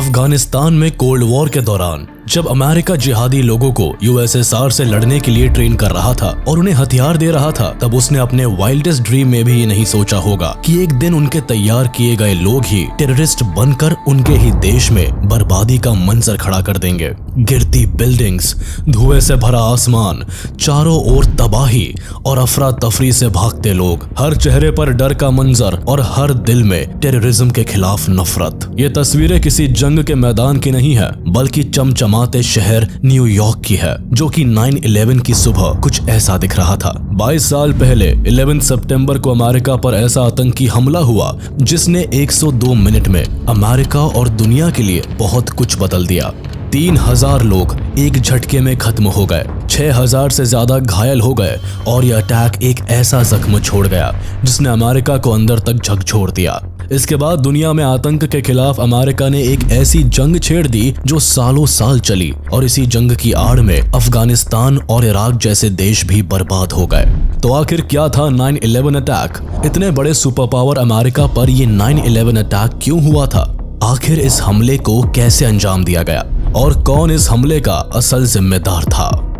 अफगानिस्तान में cold war के दौरान जब अमेरिका जिहादी लोगों को यूएसएसआर से लड़ने के लिए ट्रेन कर रहा था और उन्हें हथियार दे रहा था, तब उसने अपने वाइल्डेस्ट ड्रीम में भी ये नहीं सोचा होगा कि एक दिन उनके तैयार किए गए लोग ही टेररिस्ट बनकर उनके ही देश में बर्बादी का मंजर खड़ा कर देंगे। गिरती बिल्डिंग्स, धुएं से भरा आसमान, चारों ओर तबाही और अफरा तफरी से भागते लोग, हर चेहरे पर डर का मंजर और हर दिल में टेररिज्म के खिलाफ नफरत। ये तस्वीरें किसी जंग के मैदान की नहीं है, बल्कि चमचमाते शहर न्यूयॉर्क की है, जो कि 9/11 की सुबह कुछ ऐसा दिख रहा था। 22 साल पहले 11 सितंबर को अमेरिका पर ऐसा आतंकी हमला हुआ जिसने 102 मिनट में अमेरिका और दुनिया के लिए बहुत कुछ बदल दिया। 3000 लोग एक झटके में खत्म हो गए, 6000 से ज्यादा घायल हो गए और यह अटैक एक ऐसा जख्म छोड़ गया जिसने अमेरिका को अंदर तक झकझोर दिया। इसके बाद दुनिया में आतंक के खिलाफ अमेरिका ने एक ऐसी जंग छेड़ दी जो सालों साल चली और इसी जंग की आड़ में अफगानिस्तान और इराक जैसे देश भी बर्बाद हो गए। तो आखिर क्या था 9/11 अटैक? इतने बड़े सुपर पावर अमेरिका पर ये 9/11 अटैक क्यों हुआ था? आखिर इस हमले को कैसे अंजाम दिया गया और कौन इस हमले का असल जिम्मेदार था?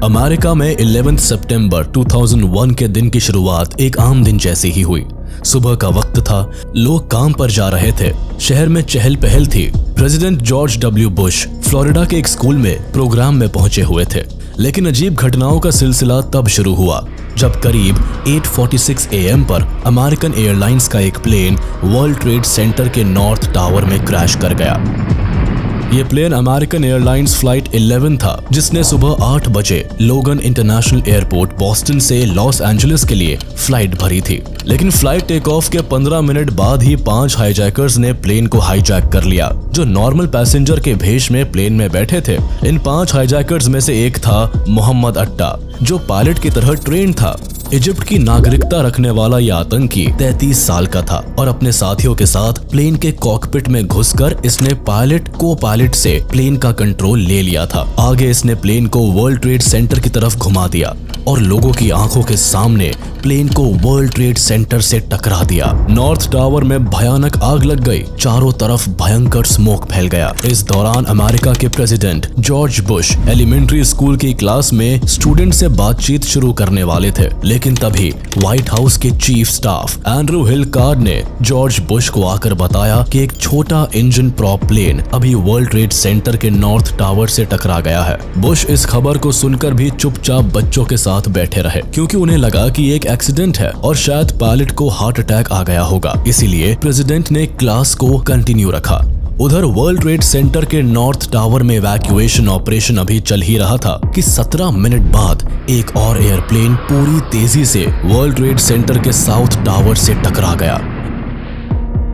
अमेरिका में 11 सितंबर 2001 के दिन की शुरुआत एक आम दिन जैसी ही हुई। सुबह का वक्त था, लोग काम पर जा रहे थे, शहर में चहल पहल थी। President George W Bush Florida के एक स्कूल में प्रोग्राम में पहुंचे हुए थे। लेकिन अजीब घटनाओं का सिलसिला तब शुरू हुआ जब करीब 8:46 AM पर अमेरिकन एयरलाइंस का एक प्लेन वर्ल्ड ट्रेड सेंटर के नॉर्थ टावर में क्रैश कर गया। ये प्लेन अमेरिकन एयरलाइंस फ्लाइट 11 था, जिसने सुबह 8 बजे लोगन इंटरनेशनल एयरपोर्ट बॉस्टन से लॉस एंजलिस के लिए फ्लाइट भरी थी। लेकिन फ्लाइट टेक ऑफ के 15 मिनट बाद ही 5 हाईजैकर्स ने प्लेन को हाईजैक कर लिया, जो नॉर्मल पैसेंजर के भेष में प्लेन में बैठे थे। इन 5 हाईजैकर्स में से एक था मोहम्मद अट्टा, जो पायलट की तरह ट्रेन था। इजिप्ट की नागरिकता रखने वाला यह आतंकी 33 साल का था और अपने साथियों के साथ प्लेन के कॉकपिट में घुसकर इसने पायलट को पायलट से प्लेन का कंट्रोल ले लिया था। आगे इसने प्लेन को वर्ल्ड ट्रेड सेंटर की तरफ घुमा दिया और लोगों की आंखों के सामने प्लेन को वर्ल्ड ट्रेड सेंटर से टकरा दिया। नॉर्थ टावर में भयानक आग लग गई, चारों तरफ भयंकर स्मोक फैल गया। इस दौरान अमेरिका के president George Bush elementary school की क्लास में स्टूडेंट से बातचीत शुरू करने वाले थे, लेकिन तभी व्हाइट हाउस के chief staff Andrew Hill Card ने जॉर्ज बुश को आकर बताया कि एक छोटा इंजन प्रॉप प्लेन अभी वर्ल्ड ट्रेड सेंटर के नॉर्थ टावर से टकरा गया है। बुश इस खबर को सुनकर भी चुपचाप बच्चों के साथ बैठे रहे, क्योंकि उन्हें लगा कि एक एक्सीडेंट है और शायद पायलट को हार्ट अटैक आ गया होगा। इसीलिए प्रेसिडेंट ने क्लास को कंटिन्यू रखा। उधर वर्ल्ड ट्रेड सेंटर के नॉर्थ टावर में इवैक्यूएशन ऑपरेशन अभी चल ही रहा था कि 17 मिनट बाद एक और एयरप्लेन पूरी तेजी से वर्ल्ड ट्रेड सेंटर के साउथ टावर से टकरा गया।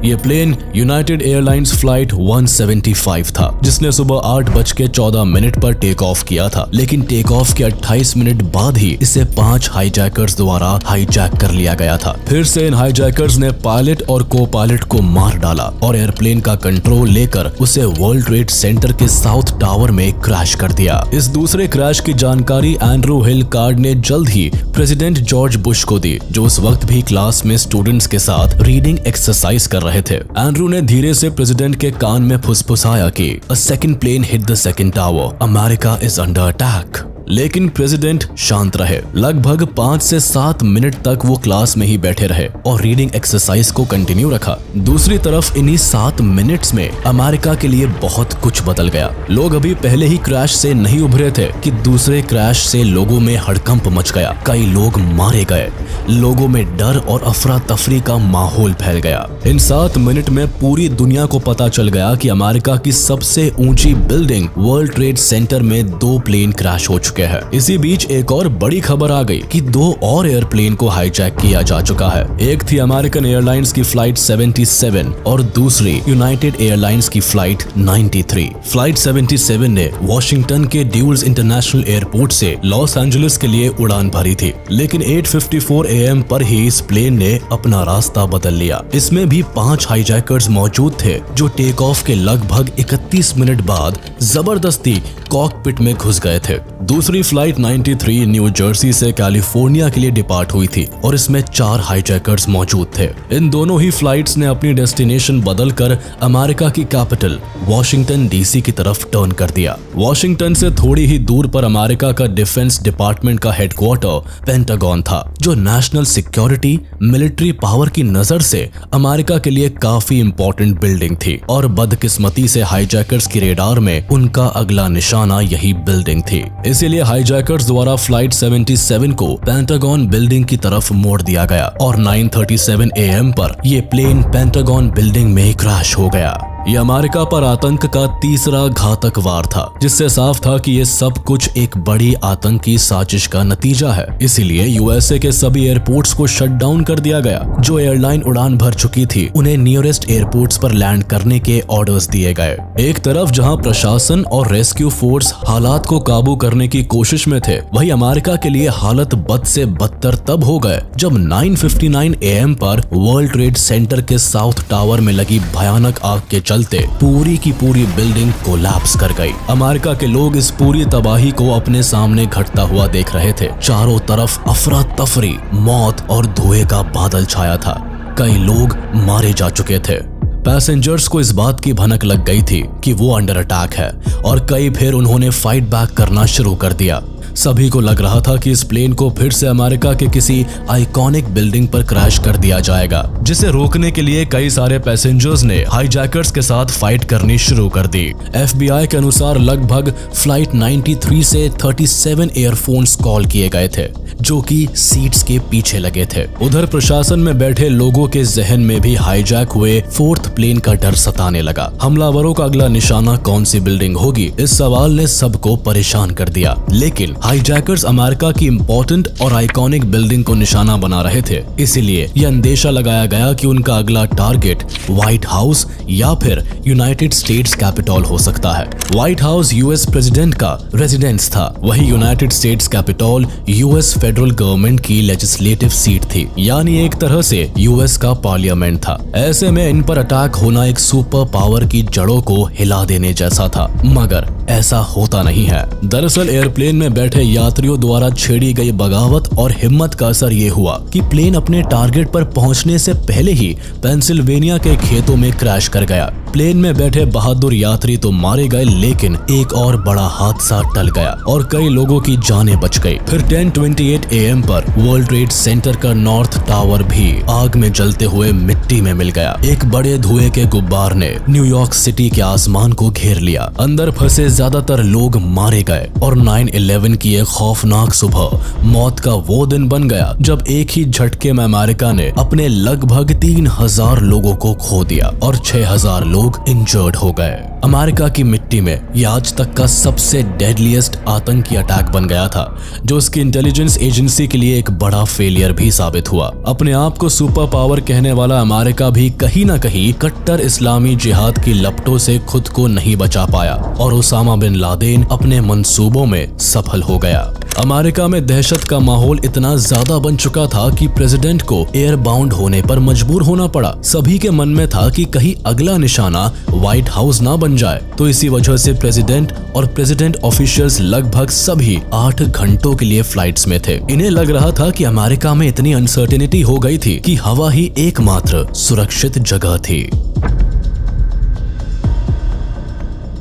ये प्लेन यूनाइटेड एयरलाइंस फ्लाइट 175 था, जिसने सुबह 8:14 पर टेक ऑफ किया था। लेकिन टेक ऑफ के 28 मिनट बाद ही इसे 5 हाईजैकर्स द्वारा हाईजैक कर लिया गया था। फिर से इन हाईजैकर्स ने पायलट और को पायलट को मार डाला और एयरप्लेन का कंट्रोल लेकर उसे वर्ल्ड ट्रेड सेंटर के साउथ टावर में क्रैश कर दिया। इस दूसरे क्रैश की जानकारी एंड्रू हिल कार्ड ने जल्द ही प्रेसिडेंट जॉर्ज बुश को दी, जो उस वक्त भी क्लास में स्टूडेंट्स के साथ रीडिंग एक्सरसाइज कर रहे थे। एंड्रू ने धीरे से प्रेसिडेंट के कान में फुसफुसाया कि a second plane hit the second tower, America is under attack. लेकिन प्रेसिडेंट शांत रहे। लगभग 5 से 7 मिनट तक वो क्लास में ही बैठे रहे और रीडिंग एक्सरसाइज को कंटिन्यू रखा। दूसरी तरफ इन्हीं 7 मिनट्स में अमेरिका के लिए बहुत कुछ बदल गया। लोग अभी पहले ही क्रैश से नहीं उभरे थे कि दूसरे क्रैश से लोगों में हड़कंप मच गया। कई लोग मारे गए, लोगों में डर और अफरा तफरी का माहौल फैल गया। इन 7 मिनट में पूरी दुनिया को पता चल गया कि अमेरिका की सबसे ऊंची बिल्डिंग वर्ल्ड ट्रेड सेंटर में 2 प्लेन क्रैश हो चुके हैं। इसी बीच एक और बड़ी खबर आ गई कि 2 और एयरप्लेन को हाईजैक किया जा चुका है। एक थी अमेरिकन एयरलाइंस की फ्लाइट 77 और दूसरी यूनाइटेड एयरलाइंस की फ्लाइट 93। फ्लाइट 77 ने वॉशिंगटन के ड्यूल्स इंटरनेशनल एयरपोर्ट से लॉस एंजलिस के लिए उड़ान भरी थी, लेकिन 8:54 AM पर ही इस प्लेन ने अपना रास्ता बदल लिया। इसमें भी 5 हाईजैकर्स मौजूद थे, जो टेक ऑफ के लगभग 31 मिनट बाद जबरदस्ती कॉकपिट में घुस गए थे। दूसरी फ्लाइट 93 न्यू जर्सी से कैलिफोर्निया के लिए डिपार्ट हुई थी और इसमें 4 हाईजैकर्स मौजूद थे। इन दोनों ही फ्लाइट्स ने अपनी डेस्टिनेशन बदलकर अमेरिका की कैपिटल वॉशिंगटन डीसी की तरफ टर्न कर दिया। वॉशिंगटन से थोड़ी ही दूर पर अमेरिका का डिफेंस डिपार्टमेंट का हेडक्वार्टर पेंटागन था, जो नेशनल सिक्योरिटी मिलिट्री पावर की नजर से अमेरिका के लिए काफी इंपॉर्टेंट बिल्डिंग थी और बदकिस्मती से हाईजैकर्स की रेडार में उनका अगला निशाना यही बिल्डिंग थी। इसीलिए हाईजैकर्स द्वारा फ्लाइट 77 को पेंटागन बिल्डिंग की तरफ मोड़ दिया गया और 9:37 AM पर यह प्लेन पेंटागन बिल्डिंग में क्रैश हो गया। ये अमेरिका पर आतंक का तीसरा घातक वार था, जिससे साफ था कि ये सब कुछ एक बड़ी आतंकी साजिश का नतीजा है। इसीलिए यूएसए के सभी एयरपोर्ट्स को शट डाउन कर दिया गया। जो एयरलाइन उड़ान भर चुकी थी उन्हें नियरेस्ट एयरपोर्ट्स पर लैंड करने के ऑर्डर्स दिए गए। एक तरफ जहां प्रशासन और रेस्क्यू फोर्स हालात को काबू करने की कोशिश में थे, वहीं अमेरिका के लिए हालत बद से बदतर तब हो गए जब 9:59 AM पर वर्ल्ड ट्रेड सेंटर के साउथ टावर में लगी भयानक आग के चलते पूरी की पूरी बिल्डिंग कोलैप्स कर गई। अमेरिका के लोग इस पूरी तबाही को अपने सामने घटता हुआ देख रहे थे। चारों तरफ अफरा तफरी, मौत और धुएं का बादल छाया था। कई लोग मारे जा चुके थे। पैसेंजर्स को इस बात की भनक लग गई थी कि वो अंडर अटैक है और कई फिर उन्होंने फाइट बैक करना शुरू कर दिया। सभी को लग रहा था कि इस प्लेन को फिर से अमेरिका के किसी आइकॉनिक बिल्डिंग पर क्रैश कर दिया जाएगा, जिसे रोकने के लिए कई सारे पैसेंजर्स ने हाईजैकर्स के साथ फाइट करनी शुरू कर दी। FBI के अनुसार लगभग फ्लाइट 93 से 37 एयरफोन्स कॉल किए गए थे, जो कि सीट्स के पीछे लगे थे। उधर प्रशासन में बैठे लोगों के जहन में भी हाईजैक हुए 4th प्लेन का डर सताने लगा। हमलावरों का अगला निशाना कौन सी बिल्डिंग होगी, इस सवाल ने सबको परेशान कर दिया। लेकिन हाईजैकर्स अमेरिका की इंपॉर्टेंट और आइकॉनिक बिल्डिंग को निशाना बना रहे थे, इसीलिए यह अंदेशा लगाया गया कि उनका अगला टारगेट व्हाइट हाउस या फिर यूनाइटेड स्टेट्स कैपिटल हो सकता है। व्हाइट हाउस यूएस प्रेसिडेंट का रेजिडेंस था, वही United states capital US federal government की लेजिस्लेटिव सीट थी, यानी एक तरह से यूएस का पार्लियामेंट था। ऐसे में इन पर अटैक होना एक सुपर पावर की जड़ों को हिला देने जैसा था, मगर ऐसा होता नहीं है। दरअसल एयरप्लेन में बैठे यात्रियों द्वारा छेड़ी गई बगावत और हिम्मत का असर ये हुआ कि प्लेन अपने टारगेट पर पहुंचने से पहले ही पेंसिल्वेनिया के खेतों में क्रैश कर गया। प्लेन में बैठे बहादुर यात्री तो मारे गए, लेकिन एक और बड़ा हादसा टल गया और कई लोगों की जानें बच गई। फिर 10:28 AM पर वर्ल्ड ट्रेड सेंटर का नॉर्थ टावर भी आग में जलते हुए मिट्टी में मिल गया। एक बड़े धुएं के गुब्बार ने न्यूयॉर्क सिटी के आसमान को घेर लिया। अंदर फंसे ज्यादातर लोग मारे गए और 9/11 की एक खौफनाक सुबह मौत का वो दिन बन गया जब एक ही झटके में अमेरिका ने अपने लगभग 3000 लोगों को खो दिया और 6000 लोग इंजर्ड हो गए। अमेरिका की मिट्टी में यह आज तक का सबसे डेडलीस्ट आतंकी अटैक बन गया था, जो उसकी इंटेलिजेंस एजेंसी के लिए एक बड़ा फेलियर भी साबित हुआ। अपने आप को सुपर पावर कहने वाला अमेरिका भी कहीं न कहीं कट्टर इस्लामी जिहाद की लपटों से खुद को नहीं बचा पाया और ओसामा बिन लादेन अपने मंसूबों में सफल हो गया। अमेरिका में दहशत का माहौल इतना ज्यादा बन चुका था कि प्रेसिडेंट को एयर बाउंड होने पर मजबूर होना पड़ा। सभी के मन में था कि कहीं अगला निशाना व्हाइट हाउस ना बन जाए, तो इसी वजह से प्रेसिडेंट और प्रेसिडेंट ऑफिशियल्स लगभग सभी 8 घंटों के लिए फ्लाइट्स में थे। इन्हें लग रहा था कि अमेरिका में इतनी अनसर्टेनिटी हो गई थी कि हवा ही एकमात्र सुरक्षित जगह थी।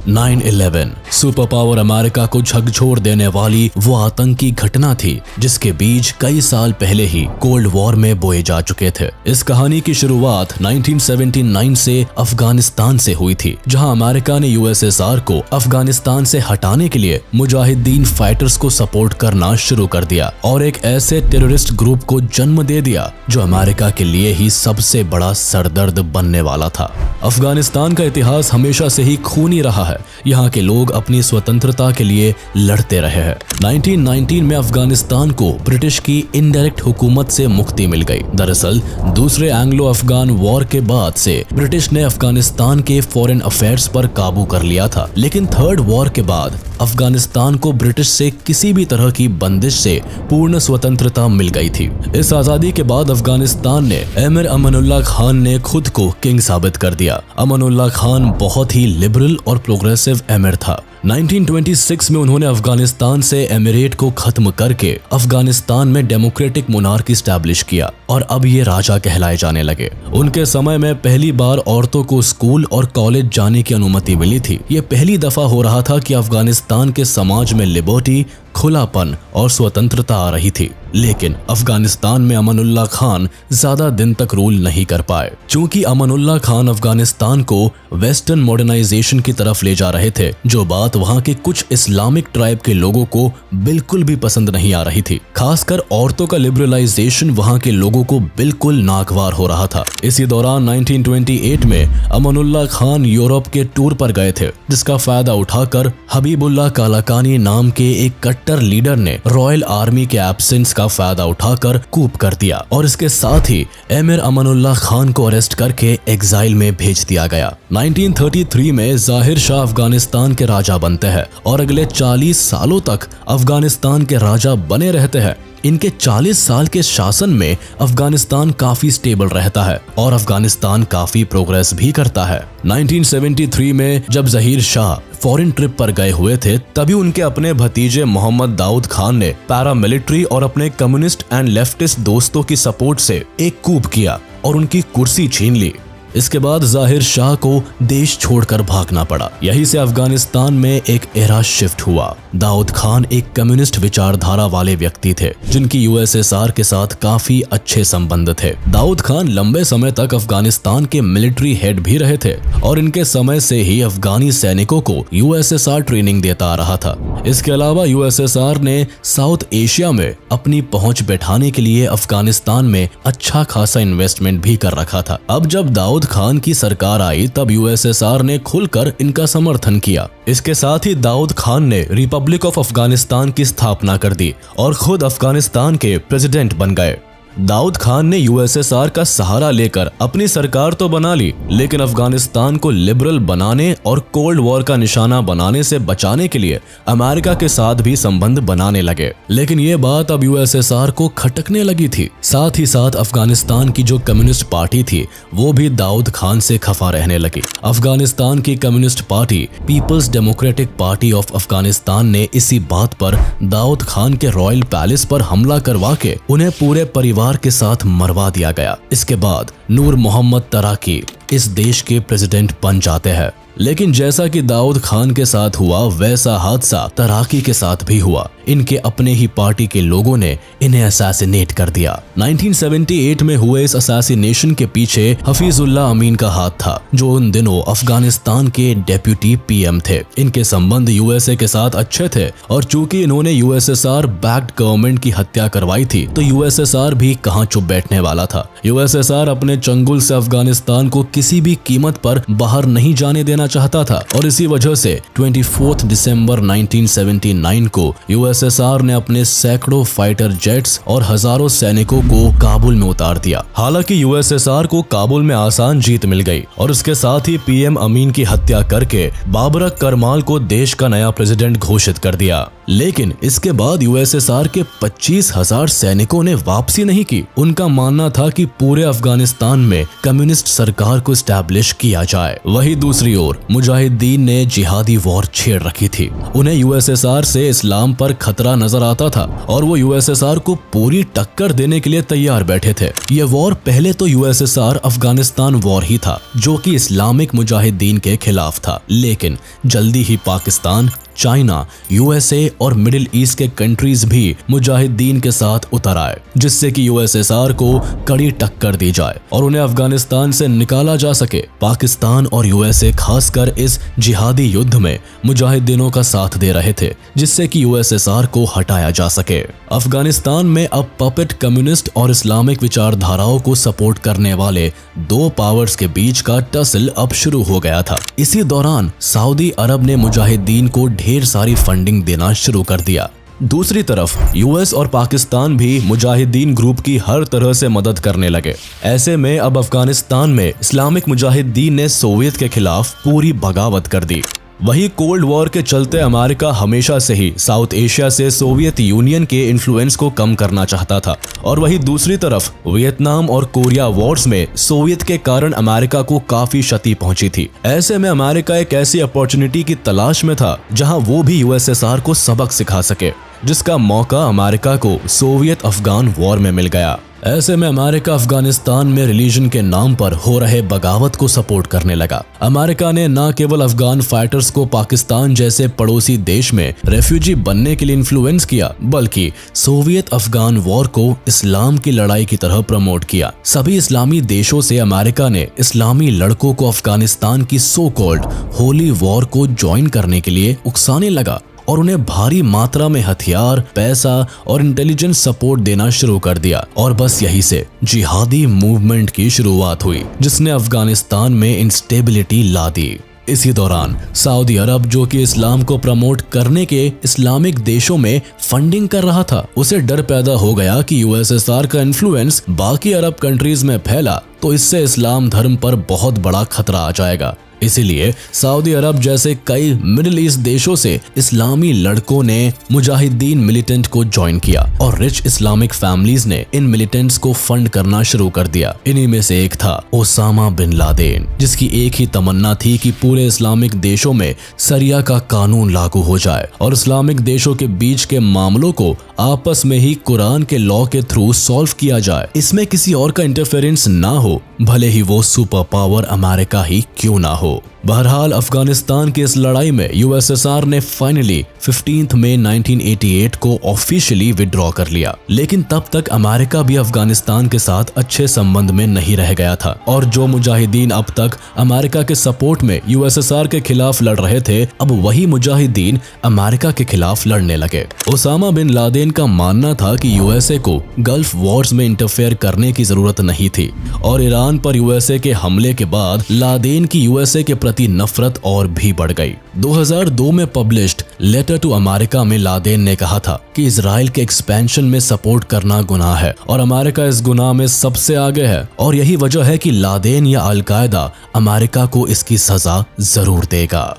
9/11 सुपर पावर अमेरिका को झकझोर देने वाली वो आतंकी घटना थी जिसके बीज कई साल पहले ही कोल्ड वॉर में बोए जा चुके थे। इस कहानी की शुरुआत 1979 से अफगानिस्तान से हुई थी, जहां अमेरिका ने यूएसएसआर को अफगानिस्तान से हटाने के लिए मुजाहिदीन फाइटर्स को सपोर्ट करना शुरू कर दिया और एक ऐसे टेररिस्ट ग्रुप को जन्म दे दिया जो अमेरिका के लिए ही सबसे बड़ा सरदर्द बनने वाला था। अफगानिस्तान का इतिहास हमेशा से ही खूनी रहा है। यहाँ के लोग अपनी स्वतंत्रता के लिए लड़ते रहे हैं। 1919 में अफगानिस्तान को ब्रिटिश की इनडायरेक्ट हुकूमत से मुक्ति मिल गई। दरअसल दूसरे एंग्लो अफगान वॉर के बाद से ब्रिटिश ने अफगानिस्तान के फॉरेन अफेयर्स पर काबू कर लिया था, लेकिन थर्ड वॉर के बाद अफगानिस्तान को ब्रिटिश से किसी भी तरह की बंदिश से पूर्ण स्वतंत्रता मिल गई थी। इस आजादी के बाद अफगानिस्तान ने एमिर अमानुल्लाह खान ने खुद को किंग साबित कर दिया। अमानुल्लाह खान बहुत ही लिबरल और प्रोग्रेसिव एमिर था। 1926 में उन्होंने अफगानिस्तान से एमिरेट को खत्म करके अफगानिस्तान में डेमोक्रेटिक मोनार्की स्टैब्लिश किया और अब ये राजा कहलाए जाने लगे। उनके समय में पहली बार औरतों को स्कूल और कॉलेज जाने की अनुमति मिली थी। ये पहली दफा हो रहा था कि अफगानिस्तान के समाज में लिबर्टी, खुलापन और स्वतंत्रता आ रही थी। लेकिन अफगानिस्तान में अमानुल्लाह खान ज्यादा दिन तक रूल नहीं कर पाए, क्योंकि अमानुल्लाह खान अफगानिस्तान को वेस्टर्न मॉडर्नाइजेशन की तरफ ले जा रहे थे, जो बात वहां के कुछ इस्लामिक ट्राइब के लोगों को बिल्कुल भी पसंद नहीं आ रही थी। खासकर औरतों का लिबरलाइजेशन वहां के लोगों को बिल्कुल नागवार हो रहा था। इसी दौरान 1928 में अमानुल्लाह खान यूरोप के टूर पर गए थे, जिसका फायदा उठाकर हबीबुल्लाह कालाकानी नाम के एक कट्टर लीडर ने रॉयल आर्मी के एब्सेंस का फायदा उठाकर कूप कर दिया और इसके साथ ही एमिर अमानुल्लाह खान को अरेस्ट करके एग्जाइल में भेज दिया गया। 1933 में जाहिर शाह अफगानिस्तान के राजा बनते हैं और अगले 40 सालों तक अफगानिस्तान के राजा बने रहते हैं। इनके 40 साल के शासन में अफगानिस्तान काफी स्टेबल रहता है और अफगानिस्तान काफी प्रोग्रेस भी करता है। 1973 में जब जहीर शाह फॉरेन ट्रिप पर गए हुए थे, तभी उनके अपने भतीजे मोहम्मद दाऊद खान ने पैरामिलिट्री और अपने कम्युनिस्ट एंड लेफ्टिस्ट दोस्तों की सपोर्ट से एक कूप किया और उनकी कुर्सी छीन ली। इसके बाद जाहिर शाह को देश छोड़कर भागना पड़ा। यहीं से अफगानिस्तान में एक एरा शिफ्ट हुआ। दाऊद खान एक कम्युनिस्ट विचारधारा वाले व्यक्ति थे, जिनकी यूएसएसआर के साथ काफी अच्छे संबंध थे। दाऊद खान लंबे समय तक अफगानिस्तान के मिलिट्री हेड भी रहे थे और इनके समय से ही अफगानी सैनिकों को यूएसएसआर ट्रेनिंग देता आ रहा था। इसके अलावा यूएसएसआर ने साउथ एशिया में अपनी पहुंच बैठाने के लिए अफगानिस्तान में अच्छा खासा इन्वेस्टमेंट भी कर रखा था। अब जब दाऊद खान की सरकार आई, तब यूएसएसआर ने खुलकर इनका समर्थन किया। इसके साथ ही दाऊद खान ने रिपब्लिक ऑफ अफगानिस्तान की स्थापना कर दी और खुद अफगानिस्तान के प्रेसिडेंट बन गए। दाऊद खान ने यूएसएसआर का सहारा लेकर अपनी सरकार तो बना ली, लेकिन अफगानिस्तान को लिबरल बनाने और कोल्ड वॉर का निशाना बनाने से बचाने के लिए अमेरिका के साथ भी संबंध बनाने लगे। लेकिन ये बात अब यूएसएसआर को खटकने लगी थी। साथ ही साथ अफगानिस्तान की जो कम्युनिस्ट पार्टी थी, वो भी दाऊद खान से खफा रहने लगी। अफगानिस्तान की communist party People's Democratic Party of Afghanistan ने इसी बात पर दाऊद खान के रॉयल पैलेस पर हमला करवा के उन्हें पूरे परिवार के साथ मरवा दिया गया। इसके बाद नूर मोहम्मद तराकी इस देश के प्रेसिडेंट बन जाते हैं। लेकिन जैसा कि दाऊद खान के साथ हुआ, वैसा हादसा तराकी के साथ भी हुआ। इनके अपने ही पार्टी के लोगों ने इन्हें असैसिनेट कर दिया। 1978 में हुए इस असैसिनेशन के पीछे हफीजुल्लाह अमीन का हाथ था, जो उन दिनों अफगानिस्तान के डेप्यूटी पीएम थे। इनके संबंध यूएसए के साथ अच्छे थे और चूंकि इन्होंने यूएसएसआर बैक्ड गवर्नमेंट की हत्या करवाई थी, तो यूएसएसआर भी कहां चुप बैठने वाला था। यूएसएसआर अपने चंगुल से अफगानिस्तान को किसी भी कीमत पर बाहर नहीं जाने देना चाहता था और इसी वजह से 24 दिसंबर 1979 को यूएसएसआर ने अपने सैकड़ों फाइटर जेट्स और हजारों सैनिकों को काबुल में उतार दिया। हालांकि यूएसएसआर को काबुल में आसान जीत मिल गई और इसके साथ ही पीएम अमीन की हत्या करके बाबरक करमाल को देश का नया प्रेसिडेंट घोषित कर दिया। लेकिन इसके बाद यूएसएसआर के 25,000 सैनिकों ने वापसी नहीं की। उनका मानना था कि पूरे अफगानिस्तान में कम्युनिस्ट सरकार को स्टैब्लिश किया जाए। वहीं दूसरी ओर मुजाहिदीन ने जिहादी वॉर छेड़ रखी थी। उन्हें यूएसएसआर से इस्लाम पर खतरा नजर आता था और वो यूएसएसआर को पूरी टक्कर देने के लिए तैयार बैठे थे। ये वॉर पहले तो यूएसएसआर अफगानिस्तान वॉर ही था, जो कि इस्लामिक मुजाहिदीन के खिलाफ था। लेकिन जल्दी ही पाकिस्तान, चाइना, यूएसए और मिडिल ईस्ट के कंट्रीज भी मुजाहिदीन के साथ उतर आए, जिससे कि यूएसएसआर को कड़ी टक्कर दी जाए और उन्हें अफगानिस्तान से निकाला जा सके। पाकिस्तान और यूएसए खासकर इस जिहादी युद्ध में मुजाहिदीनों का साथ दे रहे थे, जिससे कि यूएसएसआर को हटाया जा सके। अफगानिस्तान में अब पपेट कम्युनिस्ट और इस्लामिक विचारधाराओं को सपोर्ट करने वाले दो पावर्स के बीच का टसल अब शुरू हो गया था। इसी दौरान सऊदी अरब ने मुजाहिदीन को ढेर सारी फंडिंग देना शुरू कर दिया। दूसरी तरफ यूएस और पाकिस्तान भी मुजाहिदीन ग्रुप की हर तरह से मदद करने लगे। ऐसे में अब अफगानिस्तान में इस्लामिक मुजाहिदीन ने सोवियत के खिलाफ पूरी बगावत कर दी। वही कोल्ड वॉर के चलते अमेरिका हमेशा से ही साउथ एशिया से सोवियत यूनियन के इन्फ्लुएंस को कम करना चाहता था, और वही दूसरी तरफ वियतनाम और कोरिया वॉर्स में सोवियत के कारण अमेरिका को काफी क्षति पहुंची थी। ऐसे में अमेरिका एक ऐसी अपॉर्चुनिटी की तलाश में था जहां वो भी यूएसएसआर को सबक सिखा सके, जिसका मौका अमेरिका को सोवियत अफगान वॉर में मिल गया। ऐसे में अमेरिका अफगानिस्तान में रिलीजन के नाम पर हो रहे बगावत को सपोर्ट करने लगा। अमेरिका ने न केवल अफगान फाइटर्स को पाकिस्तान जैसे पड़ोसी देश में रेफ्यूजी बनने के लिए इन्फ्लुएंस किया, बल्कि सोवियत अफगान वॉर को इस्लाम की लड़ाई की तरह प्रमोट किया। सभी इस्लामी देशों से अमेरिका ने इस्लामी लड़कों को अफगानिस्तान की सो कॉल्ड होली वॉर को ज्वाइन करने के लिए उकसाने लगा और उन्हें भारी मात्रा में हथियार, पैसा और इंटेलिजेंस सपोर्ट देना शुरू कर दिया। और बस यही से जिहादी मूवमेंट की शुरुआत हुई, जिसने अफगानिस्तान में इंस्टेबिलिटी ला दी। इसी दौरान सऊदी अरब, जो कि इस्लाम को प्रमोट करने के इस्लामिक देशों में फंडिंग कर रहा था, उसे डर पैदा हो गया कि यूएसएसआर का इन्फ्लुएंस बाकी अरब कंट्रीज में फैला तो इससे इस्लाम धर्म पर बहुत बड़ा खतरा आ जाएगा। इसीलिए सऊदी अरब जैसे कई मिडिल ईस्ट देशों से इस्लामी लड़कों ने मुजाहिदीन मिलिटेंट को ज्वाइन किया और रिच इस्लामिक फैमिलीज ने इन मिलिटेंट्स को फंड करना शुरू कर दिया। इन्हीं में से एक था ओसामा बिन लादेन, जिसकी एक ही तमन्ना थी कि पूरे इस्लामिक देशों में सरिया का कानून लागू हो जाए और इस्लामिक देशों के बीच के मामलों को आपस में ही कुरान के लॉ के थ्रू सॉल्व किया जाए। इसमें किसी और का इंटरफेरेंस ना हो, भले ही वो सुपर पावर अमेरिका ही क्यों ना हो। बहरहाल अफगानिस्तान की इस लड़ाई में यूएसएसआर ने फाइनली 15 मई 1988 को ऑफिशियली विड्रॉ कर लिया। लेकिन तब तक अमेरिका भी अफगानिस्तान के साथ अच्छे संबंध में नहीं रह गया था और जो मुजाहिदीन अब तक अमेरिका के सपोर्ट में यूएसएसआर के खिलाफ लड़ रहे थे, अब वही मुजाहिदीन अमेरिका के खिलाफ लड़ने लगे। ओसामा बिन लादेन का मानना था कि यूएसए को गल्फ वॉर्स में इंटरफेयर करने की जरूरत नहीं थी और ईरान पर यूएसए के हमले के बाद लादेन की यूएसए के प्रति नफरत और भी बढ़ गई। 2002 में पब्लिश्ड लेटर टू अमेरिका में लादेन ने कहा था कि इजराइल के एक्सपेंशन में सपोर्ट करना गुनाह है और अमेरिका इस गुनाह में सबसे आगे है और यही वजह है कि लादेन या अल-कायदा अमेरिका को इसकी सजा जरूर देगा।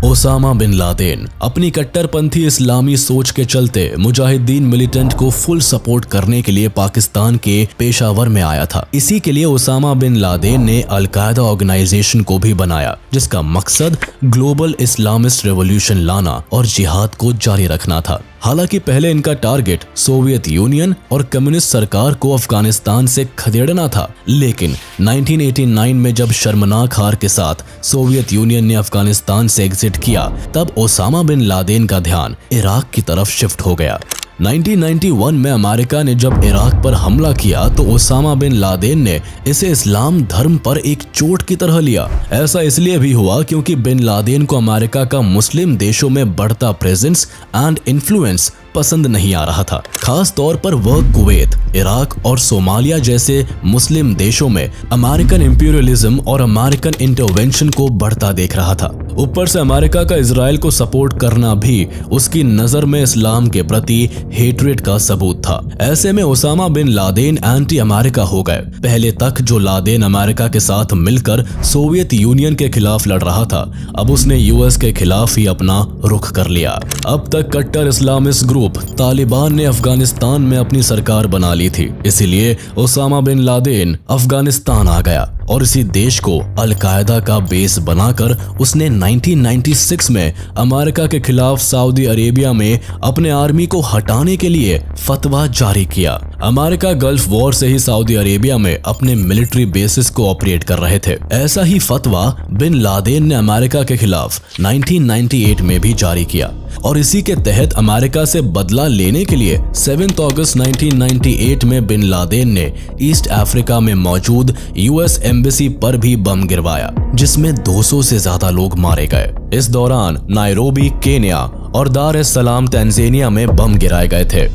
ओसामा बिन लादेन अपनी कट्टरपंथी इस्लामी सोच के चलते मुजाहिदीन मिलिटेंट को फुल सपोर्ट करने के लिए पाकिस्तान के पेशावर में आया था। इसी के लिए ओसामा बिन लादेन ने अल-कायदा ऑर्गेनाइजेशन को भी बनाया, जिसका मकसद ग्लोबल इस्लामिस्ट रेवोल्यूशन लाना और जिहाद को जारी रखना था। हालांकि पहले इनका टारगेट सोवियत यूनियन और कम्युनिस्ट सरकार को अफगानिस्तान से खदेड़ना था, लेकिन 1989 में जब शर्मनाक हार के साथ सोवियत यूनियन ने अफगानिस्तान से एग्जिट किया, तब ओसामा बिन लादेन का ध्यान इराक की तरफ शिफ्ट हो गया। 1991 में अमेरिका ने जब इराक पर हमला किया तो ओसामा बिन लादेन ने इसे इस्लाम धर्म पर एक चोट की तरह लिया। ऐसा इसलिए भी हुआ क्योंकि बिन लादेन को अमेरिका का मुस्लिम देशों में बढ़ता प्रेजेंस एंड इन्फ्लुएंस पसंद नहीं आ रहा था। खास तौर पर वह कुवैत, इराक और सोमालिया जैसे मुस्लिम देशों में अमेरिकन इंपीरियलिज्म और अमेरिकन इंटरवेंशन को बढ़ता देख रहा था। ऊपर से अमेरिका का इजराइल को सपोर्ट करना भी उसकी नजर में इस्लाम के प्रति हेट्रेड का सबूत था। ऐसे में Osama bin Laden anti America हो गए। पहले तक जो लादेन अमेरिका के साथ मिलकर सोवियत यूनियन के खिलाफ लड़ रहा था, अब उसने यूएस के खिलाफ ही अपना रुख कर लिया। अब तक कट्टर इस्लामिस्ट ग्रुप तालिबान ने अफगानिस्तान में अपनी सरकार बना ली थी, इसीलिए ओसामा बिन लादेन अफगानिस्तान आ गया और इसी देश को अल-कायदा का बेस बनाकर उसने 1996 में अमेरिका के खिलाफ सऊदी अरेबिया में अपने आर्मी को हटाने के लिए फतवा जारी किया। अमेरिका गल्फ वॉर से ही सऊदी अरेबिया में अपने मिलिट्री बेसिस को ऑपरेट कर रहे थे। ऐसा ही फतवा बिन लादेन ने अमेरिका के खिलाफ 1998 में भी जारी किया और इसी के तहत अमेरिका से बदला लेने के लिए 7 अगस्त 1998 में बिन लादेन ने ईस्ट अफ्रीका में मौजूद यूएस एम्बेसी पर भी बम गिरवाया, जिसमें 200 से ज्यादा लोग मारे गए। इस दौरान नायरोबी, केन्या और दार एस सलाम, तंजानिया में बम गिराए गए थे।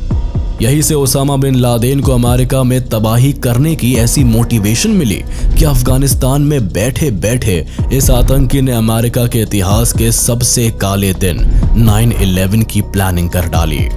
यही से ओसामा बिन लादेन को अमेरिका में तबाही करने की ऐसी मोटिवेशन मिली कि अफगानिस्तान में बैठे बैठे इस आतंकी ने अमेरिका के इतिहास के सबसे काले दिन 9/11 की प्लानिंग कर डाली।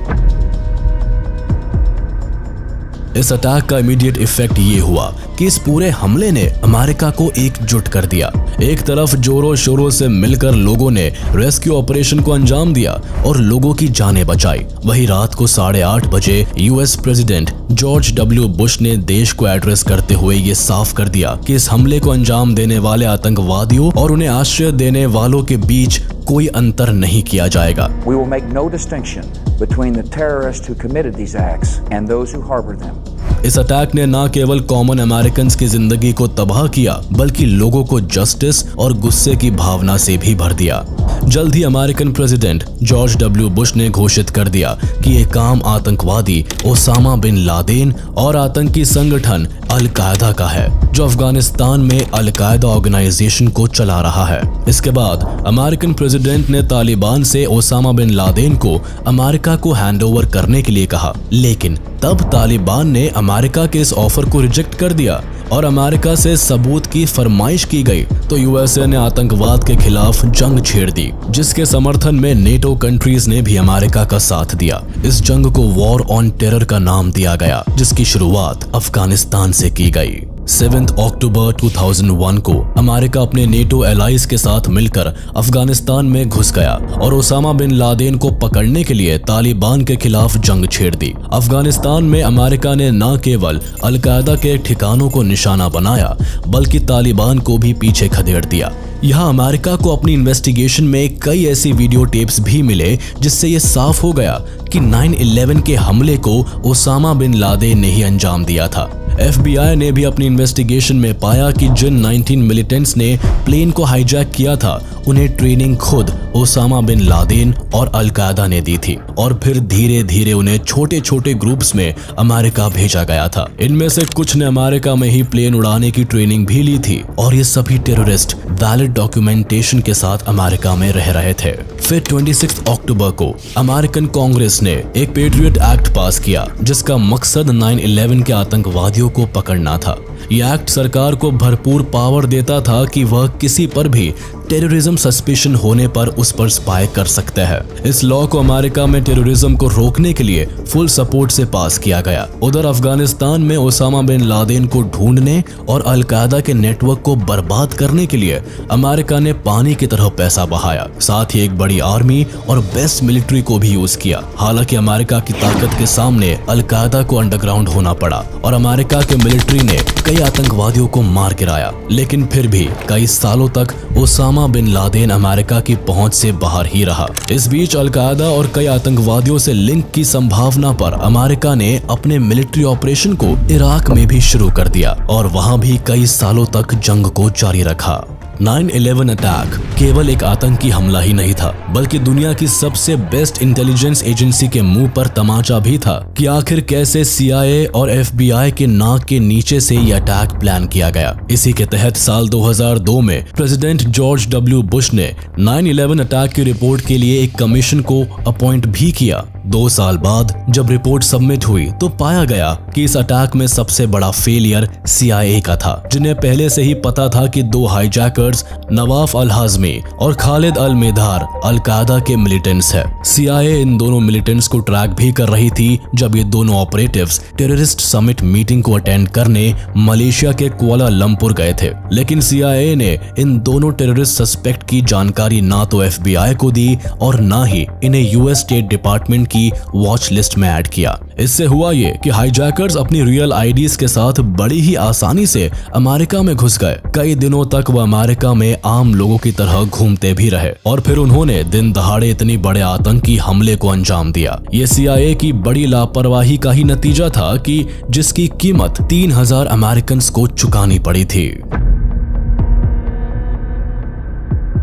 इस अटैक का इमीडिएट इफेक्ट ये हुआ कि इस पूरे हमले ने अमेरिका को एकजुट कर दिया। एक तरफ जोरों शोरों से मिलकर लोगों ने रेस्क्यू ऑपरेशन को अंजाम दिया और लोगों की जानें बचाई। वही रात को 8:30 बजे US president George W Bush ने देश को एड्रेस करते हुए ये साफ कर दिया कि इस हमले को अंजाम देने वाले आतंकवादियों और उन्हें आश्रय देने वालों के बीच कोई अंतर नहीं किया जाएगा। We will make no distinction between the terrorists who committed these acts and those who harbored them. इस अटैक ने न केवल कॉमन अमेरिकन की जिंदगी को तबाह किया बल्कि लोगों को जस्टिस और गुस्से की भावना से भी भर दिया। जल्द ही American president George W Bush ने घोषित कर दिया कि ये काम आतंकवादी ओसामा बिन लादेन और आतंकी संगठन अल-कायदा का है, जो अफगानिस्तान में अल-कायदा ऑर्गेनाइजेशन को चला रहा है। इसके बाद अमेरिकन प्रेसिडेंट ने तालिबान से ओसामा बिन लादेन को अमेरिका को हैंडओवर करने के लिए कहा, लेकिन तब तालिबान ने अमेरिका के इस ऑफर को रिजेक्ट कर दिया और अमेरिका से सबूत की फरमाइश की गई। तो यूएसए ने आतंकवाद के खिलाफ जंग छेड़ दी, जिसके समर्थन में नेटो कंट्रीज ने भी अमेरिका का साथ दिया। इस जंग को वॉर ऑन टेरर का नाम दिया गया, जिसकी शुरुआत अफगानिस्तान से की गई। 7 अक्टूबर 2001 को अमेरिका अपने नेटो एलाइज के साथ मिलकर अफगानिस्तान में घुस गया और ओसामा बिन लादेन को पकड़ने के लिए तालिबान के खिलाफ जंग छेड़ दी। अफगानिस्तान में अमेरिका ने न केवल अल-कायदा के ठिकानों को निशाना बनाया बल्कि तालिबान को भी पीछे खदेड़ दिया। यहाँ अमेरिका को अपनी इन्वेस्टिगेशन में कई ऐसी वीडियो टेप्स भी मिले जिससे ये साफ हो गया कि 9/11 के हमले को ओसामा बिन लादेन ने ही अंजाम दिया था। FBI ने भी अपनी इन्वेस्टिगेशन में पाया कि जिन 19 मिलिटेंट्स ने प्लेन को हाईजैक किया था उन्हें ट्रेनिंग खुद ओसामा बिन लादेन और अल-कायदा ने दी थी और फिर धीरे धीरे उन्हें छोटे छोटे ग्रुप्स में अमेरिका भेजा गया था। इनमें से कुछ ने अमेरिका में ही प्लेन उड़ाने की ट्रेनिंग भी ली थी और ये सभी टेररिस्ट वैलिड डॉक्यूमेंटेशन के साथ अमेरिका में रह रहे थे। फिर 26 अक्टूबर को अमेरिकन कांग्रेस ने एक पेट्रियट एक्ट पास किया जिसका मकसद 9/11 के आतंकवादियों को पकड़ना था। यह एक्ट सरकार को भरपूर पावर देता था कि वह किसी पर भी टेररिज्म सस्पिशन होने पर उस पर स्पाई कर सकता है। इस लॉ को अमेरिका में टेररिज्म को रोकने के लिए फुल सपोर्ट से पास किया गया। उधर अफगानिस्तान में ओसामा बिन लादेन को ढूंढने और अल-कायदा के नेटवर्क को बर्बाद करने के लिए अमेरिका ने पानी की तरह पैसा बहाया, साथ ही एक बड़ी आर्मी और बेस्ट मिलिट्री को भी यूज किया। हालांकि अमेरिका की ताकत के सामने अल-कायदा को अंडरग्राउंड होना पड़ा और अमेरिका के मिलिट्री ने कई आतंकवादियों को मार गिराया, लेकिन फिर भी कई सालों तक ओसामा बिन लादेन अमेरिका की पहुंच से बाहर ही रहा। इस बीच अल-कायदा और कई आतंकवादियों से लिंक की संभावना पर अमेरिका ने अपने मिलिट्री ऑपरेशन को इराक में भी शुरू कर दिया और वहां भी कई सालों तक जंग को जारी रखा। 9/11 अटैक केवल एक आतंकी हमला ही नहीं था बल्कि दुनिया की सबसे बेस्ट इंटेलिजेंस एजेंसी के मुंह पर तमाचा भी था कि आखिर कैसे CIA और FBI के नाक के नीचे से यह अटैक प्लान किया गया। इसी के तहत साल 2002 में प्रेसिडेंट जॉर्ज डब्ल्यू बुश ने 9/11 अटैक की रिपोर्ट के लिए एक कमीशन को अपॉइंट भी किया। 2 साल बाद जब रिपोर्ट सबमिट हुई तो पाया गया कि इस अटैक में सबसे बड़ा फेलियर CIA का था, जिन्हें पहले से ही पता था कि 2 हाईजैकर्स नवाफ अल-हाज़मी और खालिद अल-मेधार अल-कायदा के मिलिटेंट्स है। CIA इन दोनों मिलिटेंट्स को ट्रैक भी कर रही थी जब ये दोनों ऑपरेटिव्स टेररिस्ट समिट मीटिंग को अटेंड करने मलेशिया के कुआलालंपुर गए थे। लेकिन CIA ने इन दोनों टेररिस्ट सस्पेक्ट की जानकारी ना तो FBI को दी और ना ही इन्हें US स्टेट डिपार्टमेंट की वॉच लिस्ट में ऐड किया। इससे हुआ ये कि हाईजैकर्स अपनी रियल IDs के साथ बड़ी ही आसानी से अमेरिका में घुस गए। कई दिनों तक वह अमेरिका में आम लोगों की तरह घूमते भी रहे और फिर उन्होंने दिन दहाड़े इतनी बड़े आतंकी हमले को अंजाम दिया। ये CIA की बड़ी लापरवाही का ही नतीजा था कि जिसकी कीमत 3000 अमेरिकन को चुकानी पड़ी थी।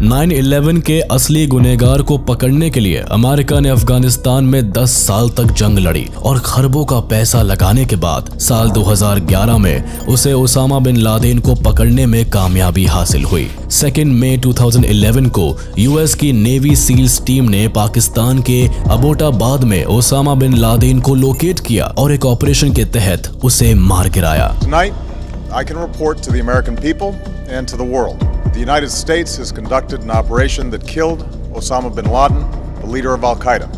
9/11 के असली गुनहगार को पकड़ने के लिए अमेरिका ने अफगानिस्तान में 10 साल तक जंग लड़ी और खरबों का पैसा लगाने के बाद साल 2011 में उसे ओसामा बिन लादेन को पकड़ने में कामयाबी हासिल हुई। 2 मई 2011 को US की नेवी सील्स टीम ने पाकिस्तान के अबोटाबाद में ओसामा बिन लादेन को लोकेट किया और एक ऑपरेशन के तहत उसे मार गिराया। I can report to the American people and to the world. The United States has conducted an operation that killed Osama bin Laden, the leader of Al-Qaeda.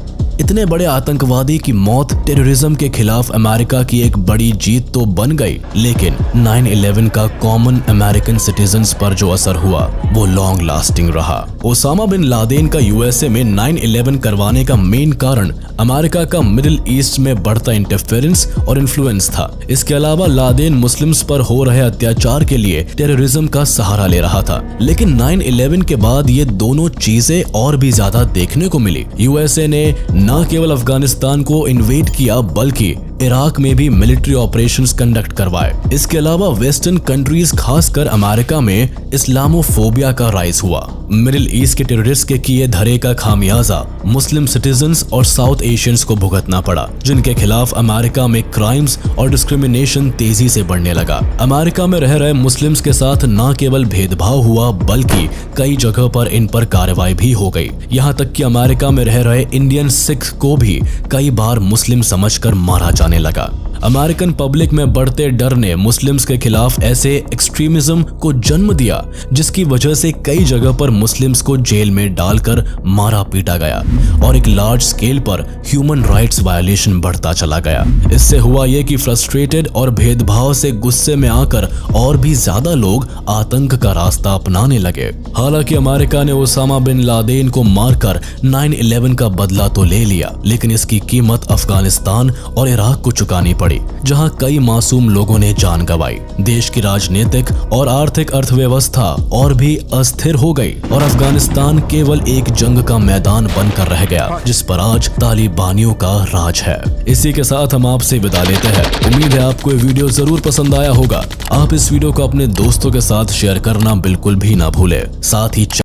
इतने बड़े आतंकवादी की मौत टेररिज्म के खिलाफ अमेरिका की एक बड़ी जीत तो बन गई, लेकिन 9/11 का कॉमन अमेरिकन सिटीजन्स पर जो असर हुआ वो लॉन्ग लास्टिंग रहा। ओसामा बिन लादेन का यूएसए में 9/11 करवाने का मेन कारण अमेरिका का मिडिल ईस्ट में बढ़ता इंटरफेरेंस और इन्फ्लुएंस था। इसके अलावा लादेन मुस्लिम्स पर हो रहे अत्याचार के लिए टेररिज्म का सहारा ले रहा था। लेकिन 9/11 के बाद ये दोनों चीजें और भी ज्यादा देखने को मिली। यूएसए ने न केवल अफगानिस्तान को इन्वेड किया बल्कि इराक में भी मिलिट्री ऑपरेशंस कंडक्ट करवाए। इसके अलावा वेस्टर्न कंट्रीज खासकर अमेरिका में इस्लामोफोबिया का राइज हुआ। मिडिल ईस्ट के टेररिस्ट के किए धरे का खामियाजा मुस्लिम सिटीजन्स और साउथ एशियंस को भुगतना पड़ा, जिनके खिलाफ अमेरिका में क्राइम्स और डिस्क्रिमिनेशन तेजी से बढ़ने लगा। अमेरिका में रह रहे मुस्लिम्स के साथ न केवल भेदभाव हुआ बल्कि कई जगह पर इन पर कार्रवाई भी हो गई। यहाँ तक कि अमेरिका में रह रहे इंडियन सिख को भी कई बार मुस्लिम समझकर मारा जाने लगा। अमेरिकन पब्लिक में बढ़ते डर ने मुस्लिम्स के खिलाफ ऐसे एक्सट्रीमिज्म को जन्म दिया जिसकी वजह से कई जगह पर मुस्लिम्स को जेल में डालकर मारा पीटा गया और एक लार्ज स्केल पर ह्यूमन राइट्स वायलेशन बढ़ता चला गया। इससे हुआ ये कि फ्रस्ट्रेटेड और भेदभाव से गुस्से में आकर और भी ज्यादा लोग आतंक का रास्ता अपनाने लगे। हालांकि अमेरिका ने ओसामा बिन लादेन को मारकर 9/11 का बदला तो ले लिया, लेकिन इसकी कीमत अफगानिस्तान और इराक को चुकानी पड़ी, जहां कई मासूम लोगों ने जान गंवाई। देश की राजनीतिक और आर्थिक अर्थव्यवस्था और भी अस्थिर हो गई और अफगानिस्तान केवल एक जंग का मैदान बनकर रह गया जिस पर आज तालिबानियों का राज है। इसी के साथ हम आपसे विदा लेते हैं। उम्मीद है आपको ये वीडियो जरूर पसंद आया होगा। आप इस वीडियो को अपने दोस्तों के साथ शेयर करना बिल्कुल भी ना भूले। साथ ही